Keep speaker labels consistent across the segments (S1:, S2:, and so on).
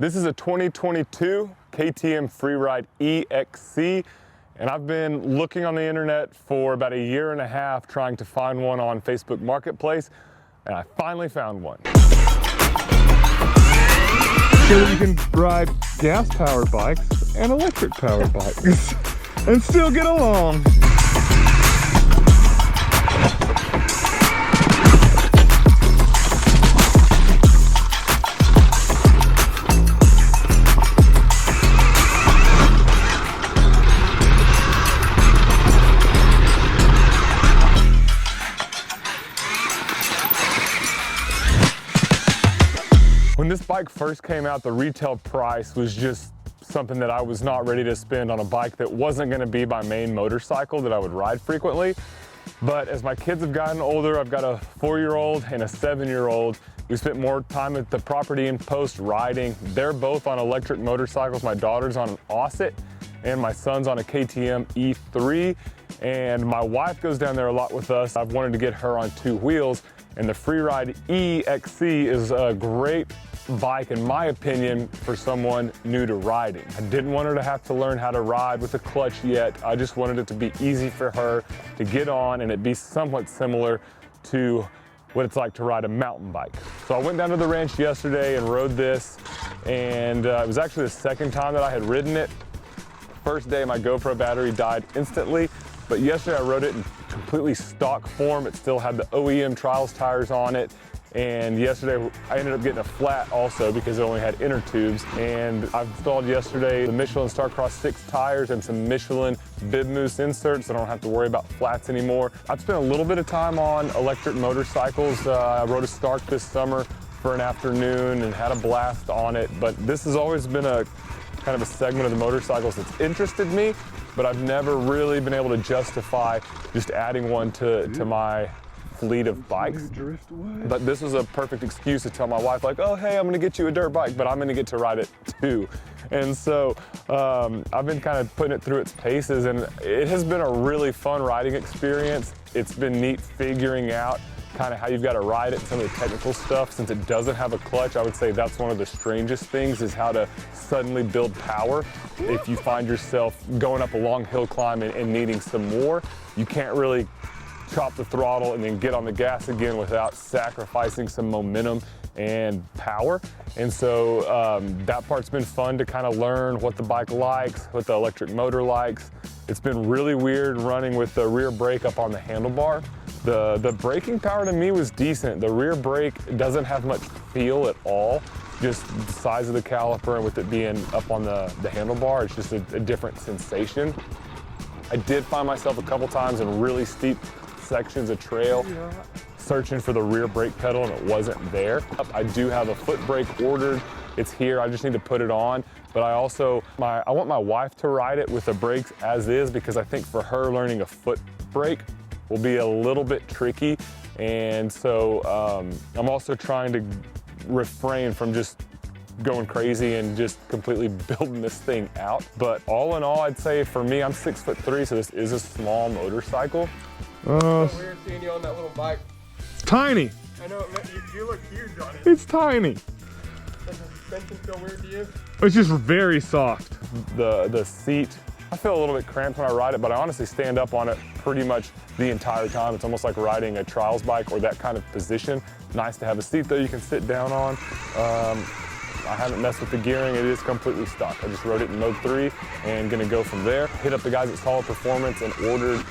S1: This is a 2022 KTM Freeride E-XC, and I've been looking on the internet for about a year and a half trying to find one on Facebook Marketplace, and I finally found one. So you can ride gas-powered bikes and electric-powered bikes and still get along. When this bike first came out, the retail price was just something that I was not ready to spend on a bike that wasn't going to be my main motorcycle that I would ride frequently. But as my kids have gotten older, I've got a 4-year-old and a 7-year-old. We spent more time at the property and post riding. They're both on electric motorcycles. My daughter's on an Osset and my son's on a KTM E3. And my wife goes down there a lot with us. I've wanted to get her on 2 wheels. And the Freeride E-XC is a great bike, in my opinion, for someone new to riding. I didn't want her to have to learn how to ride with a clutch yet. I just wanted it to be easy for her to get on and it be somewhat similar to what it's like to ride a mountain bike. So I went down to the ranch yesterday and rode this, and it was actually the second time that I had ridden it. First day, my GoPro battery died instantly, but yesterday I rode it in completely stock form. It still had the OEM trials tires on it. And yesterday I ended up getting a flat also because it only had inner tubes. And I've installed yesterday the Michelin Starcross 6 tires and some Michelin bib mousse inserts, so I don't have to worry about flats anymore. I've spent a little bit of time on electric motorcycles. I rode a Stark this summer for an afternoon and had a blast on it. But this has always been a kind of a segment of the motorcycles that's interested me, but I've never really been able to justify just adding one to my fleet of bikes. But this was a perfect excuse to tell my wife, like, oh, hey, I'm gonna get you a dirt bike, but I'm gonna get to ride it too. And so I've been kind of putting it through its paces, and it has been a really fun riding experience. It's been neat figuring out kind of how you've got to ride it, some of the technical stuff. Since it doesn't have a clutch, I would say that's one of the strangest things, is how to suddenly build power. If you find yourself going up a long hill climb and needing some more, you can't really chop the throttle and then get on the gas again without sacrificing some momentum and power. And so that part's been fun to kind of learn what the bike likes, what the electric motor likes. It's been really weird running with the rear brake up on the handlebar. The braking power to me was decent. The rear brake doesn't have much feel at all. Just the size of the caliper and with it being up on the handlebar, it's just a different sensation. I did find myself a couple times in really steep sections of trail searching for the rear brake pedal and it wasn't there. I do have a foot brake ordered. It's here, I just need to put it on. But I want my wife to ride it with the brakes as is, because I think for her learning a foot brake will be a little bit tricky. And so I'm also trying to refrain from just going crazy and just completely building this thing out. But all in all, I'd say for me, I'm 6'3", so this is a small motorcycle.
S2: So weird seeing you on that little bike.
S1: It's tiny.
S2: I know, you look huge on it.
S1: It's tiny.
S2: Does the suspension feel weird to you?
S1: It's just very soft. The seat, I feel a little bit cramped when I ride it, but I honestly stand up on it pretty much the entire time. It's almost like riding a trials bike or that kind of position. Nice to have a seat that you can sit down on. I haven't messed with the gearing, it is completely stock. I just rode it in mode 3 and gonna go from there. Hit up the guys at Solid Performance and ordered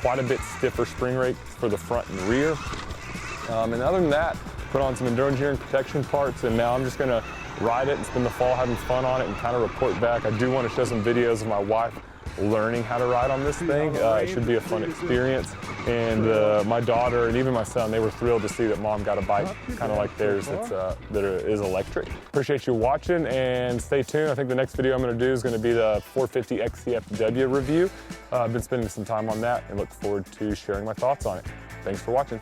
S1: quite a bit stiffer spring rates for the front and rear. And other than that, put on some Enduro Engineering protection parts, and now I'm just gonna ride it and spend the fall having fun on it and kind of report back. I do want to show some videos of my wife learning how to ride on this thing. It should be a fun experience. And my daughter and even my son, they were thrilled to see that mom got a bike kind of like theirs that is electric. Appreciate you watching and stay tuned. I think the next video I'm going to do is going to be the 450 XCFW review. I've been spending some time on that and look forward to sharing my thoughts on it. Thanks for watching.